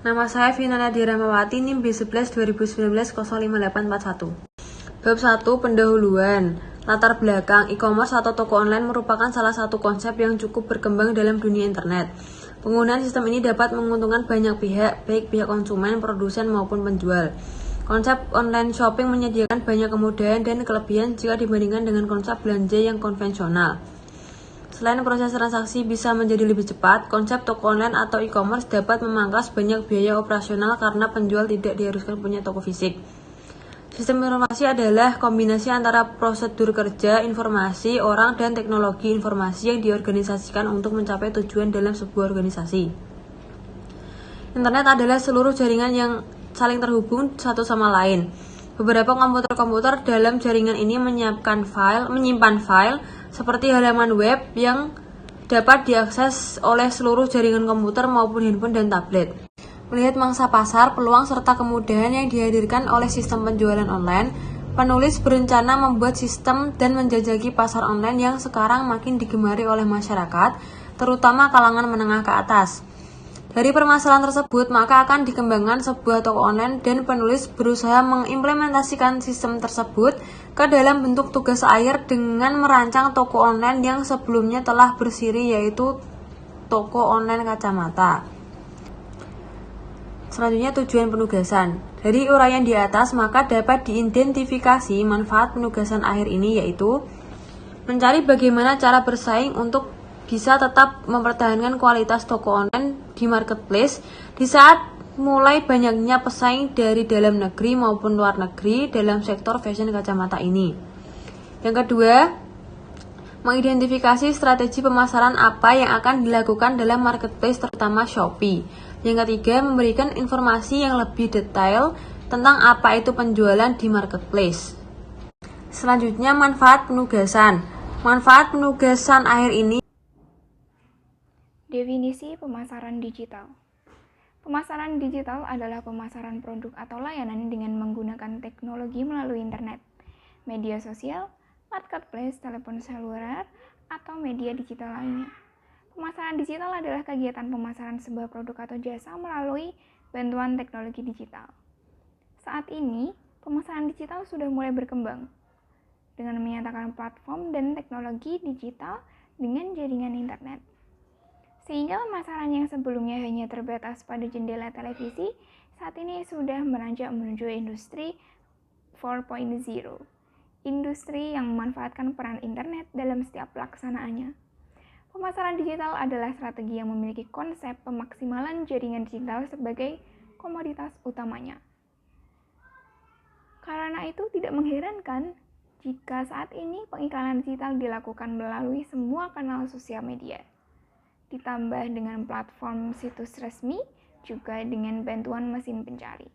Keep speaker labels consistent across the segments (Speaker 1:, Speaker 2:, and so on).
Speaker 1: Nama saya Vina Nadia Ramawati, NIM B11 2019 05841. Bab 1. Pendahuluan. Latar belakang e-commerce atau toko online merupakan salah satu konsep yang cukup berkembang dalam dunia internet. Penggunaan sistem ini dapat menguntungkan banyak pihak, baik pihak konsumen, produsen maupun penjual. Konsep online shopping menyediakan banyak kemudahan dan kelebihan jika dibandingkan dengan konsep belanja yang konvensional. Selain proses transaksi bisa menjadi lebih cepat, konsep toko online atau e-commerce dapat memangkas banyak biaya operasional karena penjual tidak diharuskan punya toko fisik. Sistem informasi adalah kombinasi antara prosedur kerja, informasi, orang, dan teknologi informasi yang diorganisasikan untuk mencapai tujuan dalam sebuah organisasi. Internet adalah seluruh jaringan yang saling terhubung satu sama lain. Beberapa komputer dalam jaringan ini menyimpan file seperti halaman web yang dapat diakses oleh seluruh jaringan komputer maupun handphone dan tablet. Melihat mangsa pasar, peluang serta kemudahan yang dihadirkan oleh sistem penjualan online, penulis berencana membuat sistem dan menjajaki pasar online yang sekarang makin digemari oleh masyarakat, terutama kalangan menengah ke atas. Dari permasalahan tersebut, maka akan dikembangkan sebuah toko online dan penulis berusaha mengimplementasikan sistem tersebut ke dalam bentuk tugas akhir dengan merancang toko online yang sebelumnya telah bersiri, yaitu toko online kacamata. Selanjutnya, tujuan penugasan. Dari uraian di atas, maka dapat diidentifikasi manfaat penugasan akhir ini, yaitu mencari bagaimana cara bersaing untuk bisa tetap mempertahankan kualitas toko online di marketplace di saat mulai banyaknya pesaing dari dalam negeri maupun luar negeri dalam sektor fashion kacamata ini. Yang kedua, mengidentifikasi strategi pemasaran apa yang akan dilakukan dalam marketplace terutama Shopee. Yang ketiga, memberikan informasi yang lebih detail tentang apa itu penjualan di marketplace. Selanjutnya, manfaat penugasan. Manfaat penugasan akhir ini.
Speaker 2: Definisi pemasaran digital. Pemasaran digital adalah pemasaran produk atau layanan dengan menggunakan teknologi melalui internet, media sosial, marketplace, telepon seluler, atau media digital lainnya. Pemasaran digital adalah kegiatan pemasaran sebuah produk atau jasa melalui bantuan teknologi digital. Saat ini, pemasaran digital sudah mulai berkembang dengan menyatakan platform dan teknologi digital dengan jaringan internet. Sehingga pemasaran yang sebelumnya hanya terbatas pada jendela televisi, saat ini sudah meranjak menuju industri 4.0, industri yang memanfaatkan peran internet dalam setiap pelaksanaannya. Pemasaran digital adalah strategi yang memiliki konsep pemaksimalan jaringan digital sebagai komoditas utamanya. Karena itu tidak mengherankan jika saat ini pengiklanan digital dilakukan melalui semua kanal sosial media. Ditambah dengan platform situs resmi, juga dengan bantuan mesin pencari.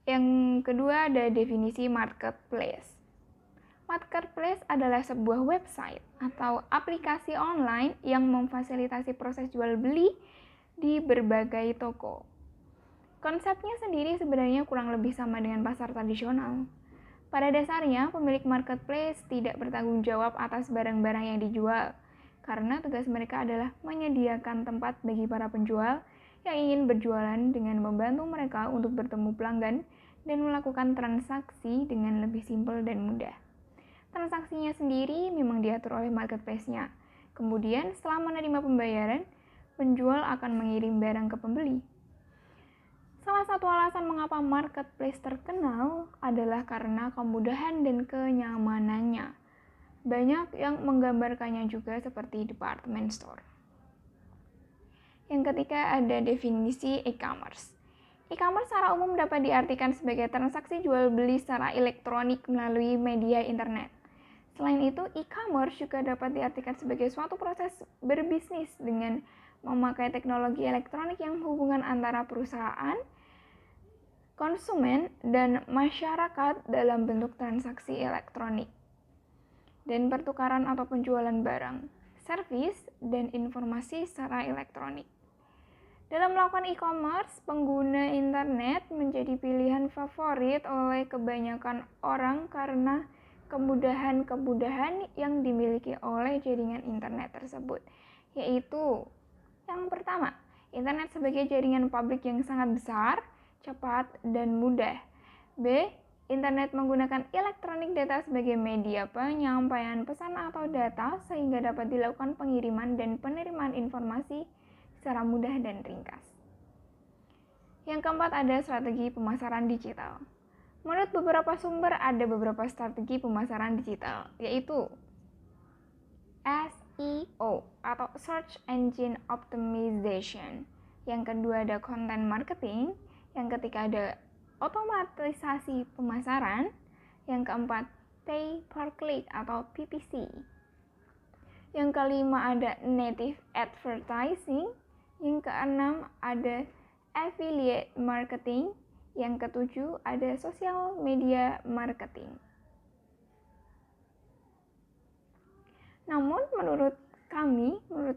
Speaker 2: Yang kedua ada definisi marketplace. Marketplace adalah sebuah website atau aplikasi online yang memfasilitasi proses jual beli di berbagai toko. Konsepnya sendiri sebenarnya kurang lebih sama dengan pasar tradisional. Pada dasarnya, pemilik marketplace tidak bertanggung jawab atas barang-barang yang dijual, karena tugas mereka adalah menyediakan tempat bagi para penjual yang ingin berjualan dengan membantu mereka untuk bertemu pelanggan dan melakukan transaksi dengan lebih simpel dan mudah. Transaksinya sendiri memang diatur oleh marketplace-nya. Kemudian setelah menerima pembayaran, penjual akan mengirim barang ke pembeli. Salah satu alasan mengapa marketplace terkenal adalah karena kemudahan dan kenyamanannya. Banyak yang menggambarkannya juga seperti department store. Yang ketiga ada definisi e-commerce. E-commerce secara umum dapat diartikan sebagai transaksi jual beli secara elektronik melalui media internet. Selain itu, e-commerce juga dapat diartikan sebagai suatu proses berbisnis dengan memakai teknologi elektronik yang hubungan antara perusahaan, konsumen, dan masyarakat dalam bentuk transaksi elektronik dan pertukaran atau penjualan barang, servis, dan informasi secara elektronik. Dalam melakukan e-commerce, pengguna internet menjadi pilihan favorit oleh kebanyakan orang karena kemudahan-kemudahan yang dimiliki oleh jaringan internet tersebut, yaitu yang pertama, Internet sebagai jaringan publik yang sangat besar, cepat, dan mudah. B. Internet menggunakan elektronik data sebagai media penyampaian pesan atau data sehingga dapat dilakukan pengiriman dan penerimaan informasi secara mudah dan ringkas. Yang keempat, ada strategi pemasaran digital. Menurut beberapa sumber, ada beberapa strategi pemasaran digital, yaitu SEO atau Search Engine Optimization. Yang kedua ada content marketing. Yang ketiga ada otomatisasi pemasaran. Yang keempat pay per click atau PPC. Yang kelima ada native advertising. Yang keenam ada affiliate marketing. Yang ketujuh ada social media marketing. Namun menurut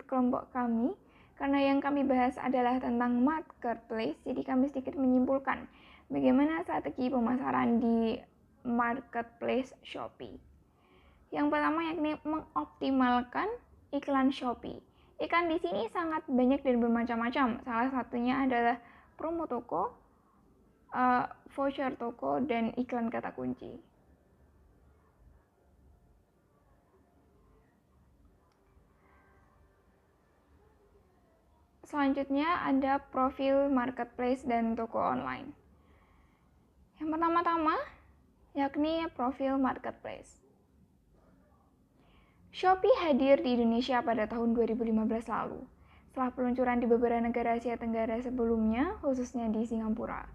Speaker 2: kelompok kami, karena yang kami bahas adalah tentang marketplace, jadi kami sedikit menyimpulkan bagaimana strategi pemasaran di marketplace Shopee. Yang pertama yakni mengoptimalkan iklan Shopee. Iklan di sini sangat banyak dan bermacam-macam. Salah satunya adalah promo toko, voucher toko, dan iklan kata kunci. Selanjutnya ada profil marketplace dan toko online. Yang pertama-tama yakni profil marketplace. Shopee hadir di Indonesia pada tahun 2015 lalu, setelah peluncuran di beberapa negara Asia Tenggara sebelumnya, khususnya di Singapura.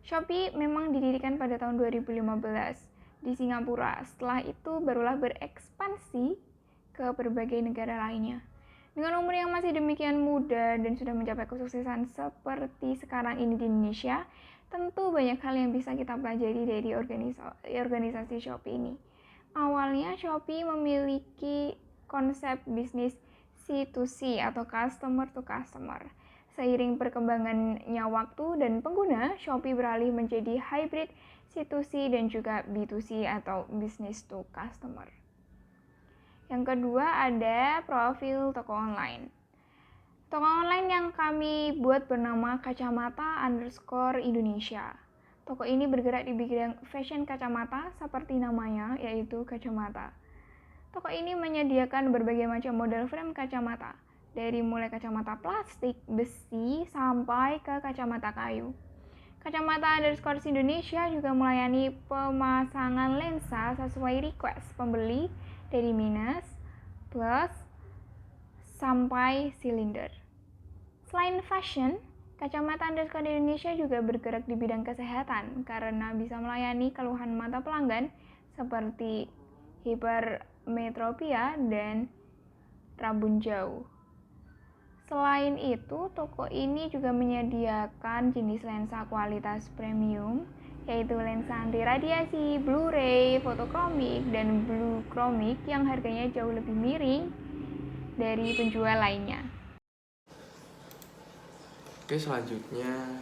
Speaker 2: Shopee memang didirikan pada tahun 2015 di Singapura, setelah itu barulah berekspansi ke berbagai negara lainnya. Dengan umur yang masih demikian muda dan sudah mencapai kesuksesan seperti sekarang ini di Indonesia, tentu banyak hal yang bisa kita pelajari dari organisasi Shopee ini. Awalnya Shopee memiliki konsep bisnis C2C atau customer to customer. Seiring perkembangannya waktu dan pengguna, Shopee beralih menjadi hybrid C2C dan juga B2C atau business to customer. Yang kedua ada profil toko online. Toko online yang kami buat bernama Kacamata_Indonesia. Toko ini bergerak di bidang fashion kacamata seperti namanya, yaitu kacamata. Toko ini menyediakan berbagai macam model frame kacamata, dari mulai kacamata plastik, besi, sampai ke kacamata kayu. Kacamata_Indonesia juga melayani pemasangan lensa sesuai request pembeli dari minus, plus, sampai silinder. Selain fashion, Kacamata_Indonesia juga bergerak di bidang kesehatan karena bisa melayani keluhan mata pelanggan seperti hipermetropia dan rabun jauh. Selain itu, toko ini juga menyediakan jenis lensa kualitas premium, yaitu lensa anti radiasi, Blu-ray, fotokromik, dan bluekromik yang harganya jauh lebih miring dari penjual lainnya.
Speaker 3: Oke, selanjutnya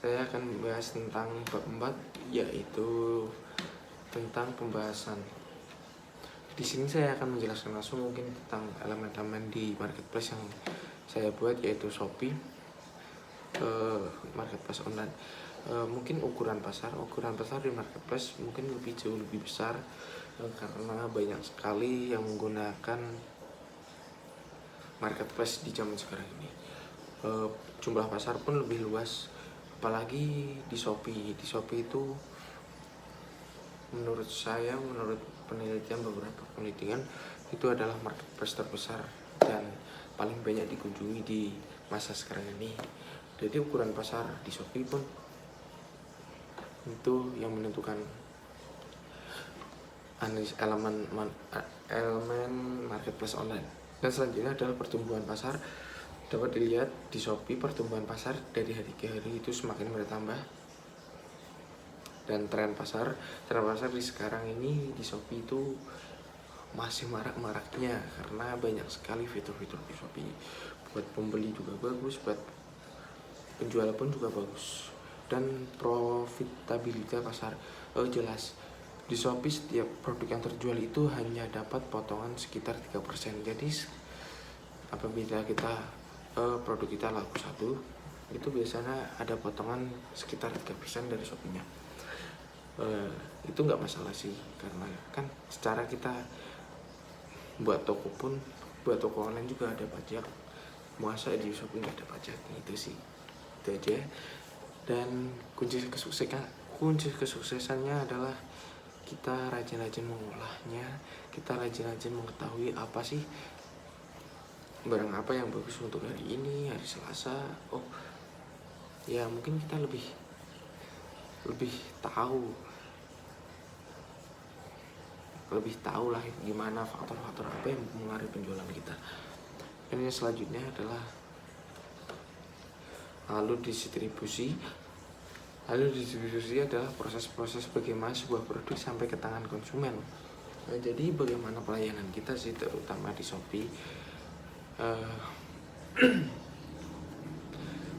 Speaker 3: saya akan membahas tentang bab 4, yaitu tentang pembahasan. Di sini saya akan menjelaskan langsung mungkin tentang elemen-elemen di marketplace yang saya buat, yaitu Shopee, marketplace online. Mungkin ukuran pasar di marketplace mungkin jauh lebih besar karena banyak sekali yang menggunakan marketplace di zaman sekarang ini. Jumlah pasar pun lebih luas, apalagi di Shopee. Di Shopee itu menurut penelitian, beberapa penelitian, itu adalah marketplace terbesar dan paling banyak dikunjungi di masa sekarang ini. Jadi ukuran pasar di Shopee pun itu yang menentukan elemen marketplace online. Dan selanjutnya adalah pertumbuhan pasar. Dapat dilihat di Shopee pertumbuhan pasar dari hari ke hari itu semakin bertambah. Dan tren pasar di sekarang ini di Shopee itu masih marak-maraknya karena banyak sekali fitur-fitur di Shopee. Buat pembeli juga bagus, buat penjual pun juga bagus. Dan profitabilitas pasar jelas. Di Shopee setiap produk yang terjual itu hanya dapat potongan sekitar 3%. Jadi apabila kita produk kita laku 1, itu biasanya ada potongan sekitar 3% dari Shopee-nya. Itu nggak masalah sih, karena kan secara kita buat toko online juga ada pajak, masa di Shopee nggak ada pajak, itu sih, itu aja. Dan kunci kesuksesannya adalah kita rajin-rajin mengolahnya, kita rajin-rajin mengetahui apa sih barang apa yang bagus untuk hari ini, hari Selasa. Oh ya, mungkin kita lebih tahu lah gimana faktor-faktor apa yang mempengaruhi penjualan kita. Dan yang selanjutnya adalah alur distribusi adalah proses-proses bagaimana sebuah produk sampai ke tangan konsumen. Nah, jadi bagaimana pelayanan kita sih, terutama di Shopee,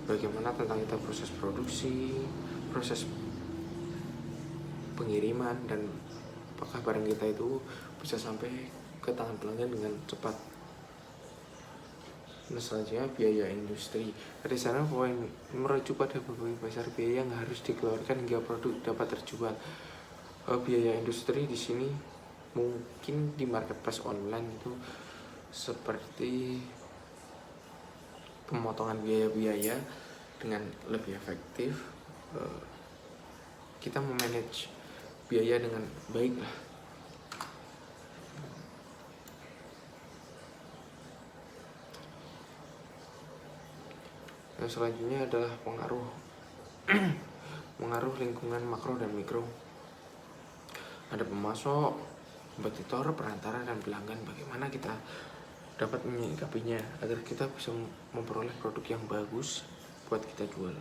Speaker 3: bagaimana tentang kita proses produksi, proses pengiriman, dan apakah barang kita itu bisa sampai ke tangan pelanggan dengan cepat. Nah, selanjutnya biaya industri. Dari sana poin merujuk pada berbagai besar biaya yang harus dikeluarkan hingga produk dapat terjual. Biaya industri di sini mungkin di marketplace online itu seperti pemotongan biaya-biaya dengan lebih efektif. Kita memanage biaya dengan baik lah. Yang selanjutnya adalah pengaruh lingkungan makro dan mikro. Ada pemasok, kompetitor, perantara, dan pelanggan. Bagaimana kita dapat menyikapinya agar kita bisa memperoleh produk yang bagus buat kita jual.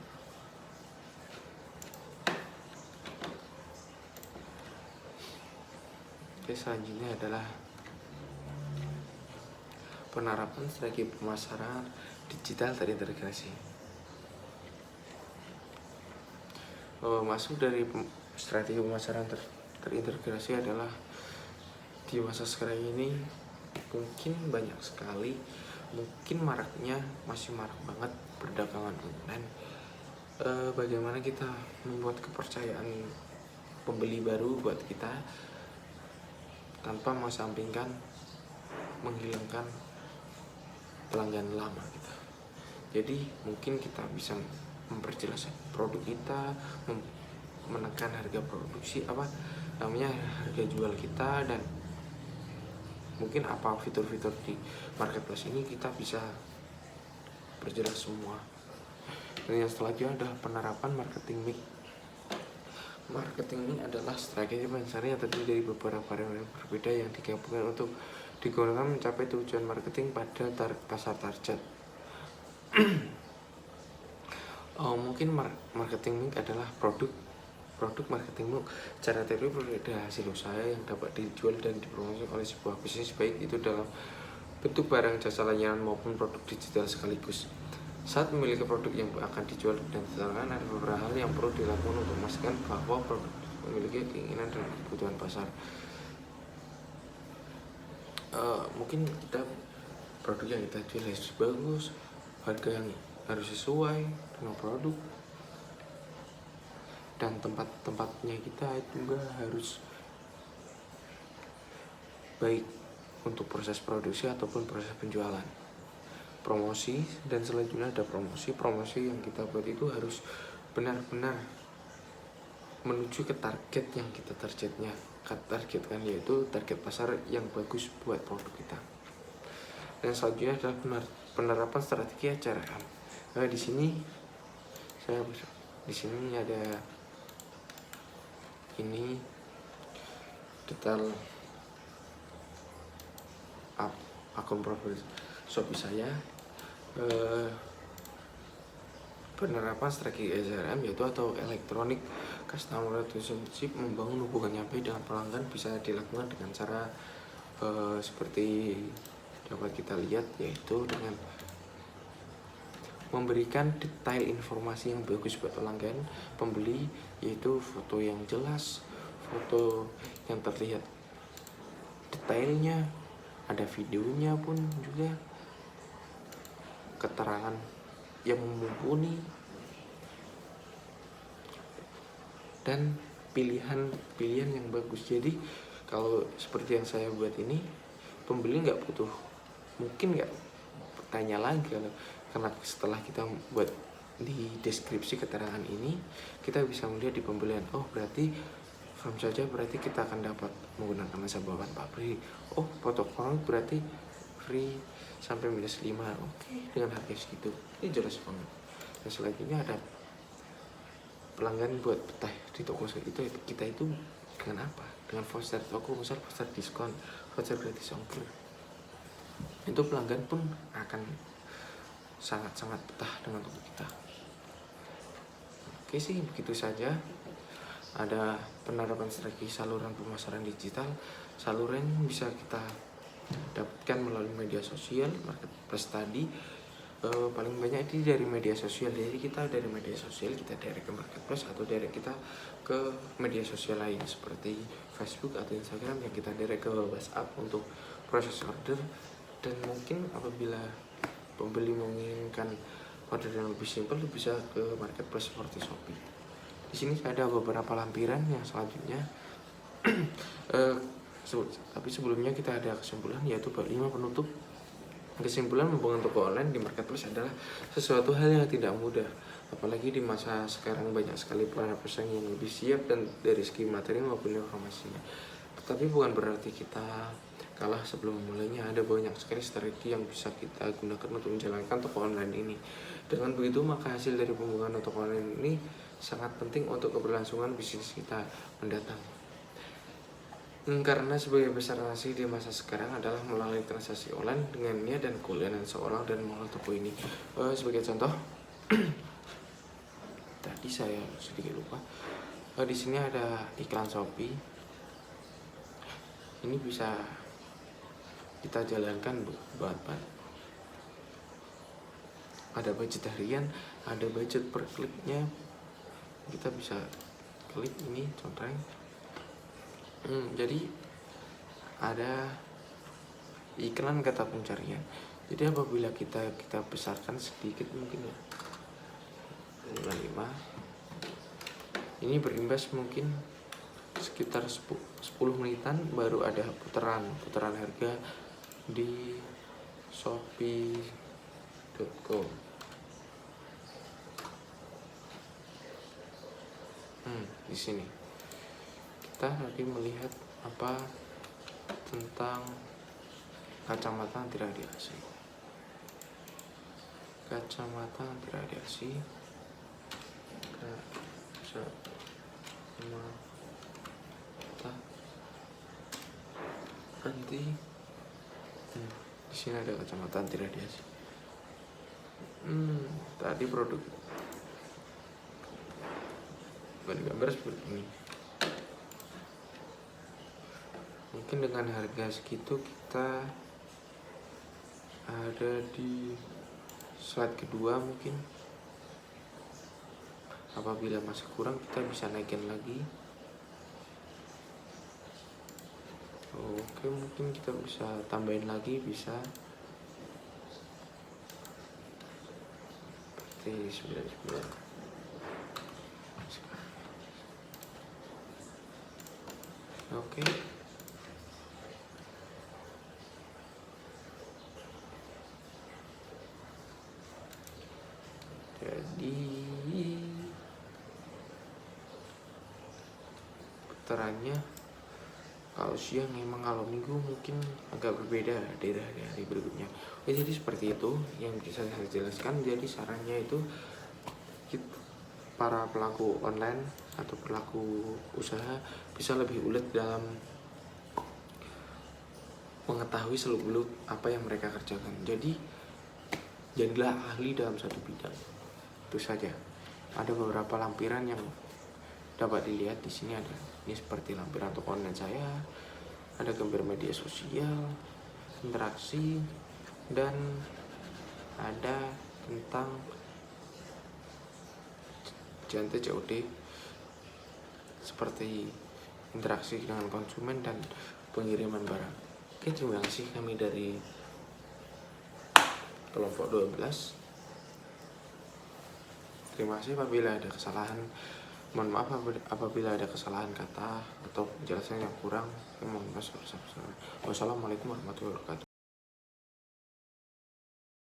Speaker 3: Oke, selanjutnya adalah penerapan strategi pemasaran digital terintegrasi. Masuk dari strategi pemasaran terintegrasi adalah di masa sekarang ini mungkin banyak sekali, mungkin masih marak banget perdagangan online. Bagaimana kita membuat kepercayaan pembeli baru buat kita tanpa menghilangkan pelanggan lama kita. Jadi mungkin kita bisa memperjelas produk kita, menekan harga produksi, harga jual kita, dan mungkin apa fitur-fitur di marketplace ini kita bisa perjelas semua. Dan yang selanjutnya adalah penerapan marketing mix. Marketing mix adalah strategi pemasaran yang terdiri dari beberapa variabel berbeda yang digabungkan untuk digunakan mencapai tujuan marketing pada pasar target. Mungkin marketing mix adalah produk marketing mix. Cara teori berbeda hasil usaha yang dapat dijual dan dipromosikan oleh sebuah bisnis, baik itu dalam bentuk barang, jasa, layanan maupun produk digital sekaligus. Saat memiliki produk yang akan dijual dan ditawarkan, ada beberapa hal yang perlu dilakukan untuk memastikan bahwa produk memiliki keinginan dan kebutuhan pasar. Mungkin kita produk yang kita jual harus bagus, harga yang harus sesuai dengan produk, dan tempat-tempatnya kita juga harus baik untuk proses produksi ataupun proses penjualan. Promosi, dan selanjutnya ada promosi yang kita buat itu harus benar-benar menuju ke target yang kita targetkan, yaitu target pasar yang bagus buat produk kita. Dan selanjutnya adalah penerapan strategi acara. Di sini ada ini detail akun profil Shopee saya. Penerapan strategi SRM yaitu atau Electronic Customer Relationship, membangun hubungan yang baik dengan pelanggan bisa dilakukan dengan cara seperti dapat kita lihat, yaitu dengan memberikan detail informasi yang bagus buat pelanggan pembeli, yaitu foto yang jelas, foto yang terlihat detailnya, ada videonya pun juga. keterangan yang mumpuni dan pilihan yang bagus. Jadi kalau seperti yang saya buat ini, pembeli mungkin nggak tanya lagi karena setelah kita buat di deskripsi keterangan ini, kita bisa melihat di pembelian, oh berarti from saja berarti kita akan dapat menggunakan masa bawaan pabrik, oh protokol berarti free sampai -5, oke, dengan harga segitu, ini jelas banget. Dan selanjutnya ada pelanggan buat betah di toko itu, kita itu dengan apa? Dengan voucher toko, misal voucher diskon, voucher gratis ongkir, itu pelanggan pun akan sangat-sangat betah dengan toko kita. Oke sih, begitu saja. Ada penerapan strategi saluran pemasaran digital. Saluran bisa kita dapatkan melalui media sosial, marketplace tadi. Paling banyak itu dari media sosial. Jadi kita dari media sosial kita direct ke marketplace, atau direct kita ke media sosial lain seperti Facebook atau Instagram yang kita direct ke WhatsApp untuk proses order. Dan mungkin apabila pembeli menginginkan order yang lebih simpel, bisa ke marketplace seperti Shopee. Di sini ada beberapa lampiran yang selanjutnya. Tapi sebelumnya kita ada kesimpulan, yaitu 5 penutup. Kesimpulan, membangun toko online di marketplace adalah sesuatu hal yang tidak mudah, apalagi di masa sekarang banyak sekali pesaing yang lebih siap dan dari segi materi maupun informasinya. Tetapi bukan berarti kita kalah sebelum memulainya. Ada banyak sekali strategi yang bisa kita gunakan untuk menjalankan toko online ini. Dengan begitu, maka hasil dari pembukaan toko online ini sangat penting untuk keberlangsungan bisnis kita mendatang. Karena sebagai besar transaksi di masa sekarang adalah melalui transaksi online dengannya dan keuangan seorang dan mengelola toko ini. Sebagai contoh, tadi saya sedikit lupa. Di sini ada iklan Shopee. Ini bisa kita jalankan buat ada budget harian, ada budget per kliknya. Kita bisa klik ini contohnya. Jadi ada iklan kata pencarian. Jadi apabila kita besarkan sedikit mungkin ya 5, ini berimbas mungkin sekitar 10 menitan baru ada putaran harga di shopee.com. Di sini kita tadi melihat apa tentang kacamata anti radiasi. Kacamata anti radiasi. Anti. Di sini ada kacamata anti radiasi. Tadi produk gambar seperti ini. Mungkin dengan harga segitu kita ada di slide kedua mungkin. Apabila masih kurang kita bisa naikin lagi. Oke, mungkin kita bisa tambahin lagi, bisa seperti 99. Oke. Jadi putarannya kalau siang memang, kalau minggu mungkin agak berbeda dari hari berikutnya. Jadi seperti itu yang bisa saya jelaskan. Jadi sarannya itu para pelaku online atau pelaku usaha bisa lebih ulet dalam mengetahui seluk-beluk apa yang mereka kerjakan. Jadi jadilah ahli dalam satu bidang. Itu saja. Ada beberapa lampiran yang dapat dilihat di sini. Ada ini seperti lampiran toko online saya, ada gambar media sosial, interaksi, dan ada tentang JNT COD seperti interaksi dengan konsumen dan pengiriman barang. Oke, terima kasih. Kami dari kelompok 12. Terima kasih apabila ada kesalahan. Mohon maaf apabila ada kesalahan kata atau penjelasan yang kurang. Mohon maaf. Wassalamualaikum warahmatullahi wabarakatuh.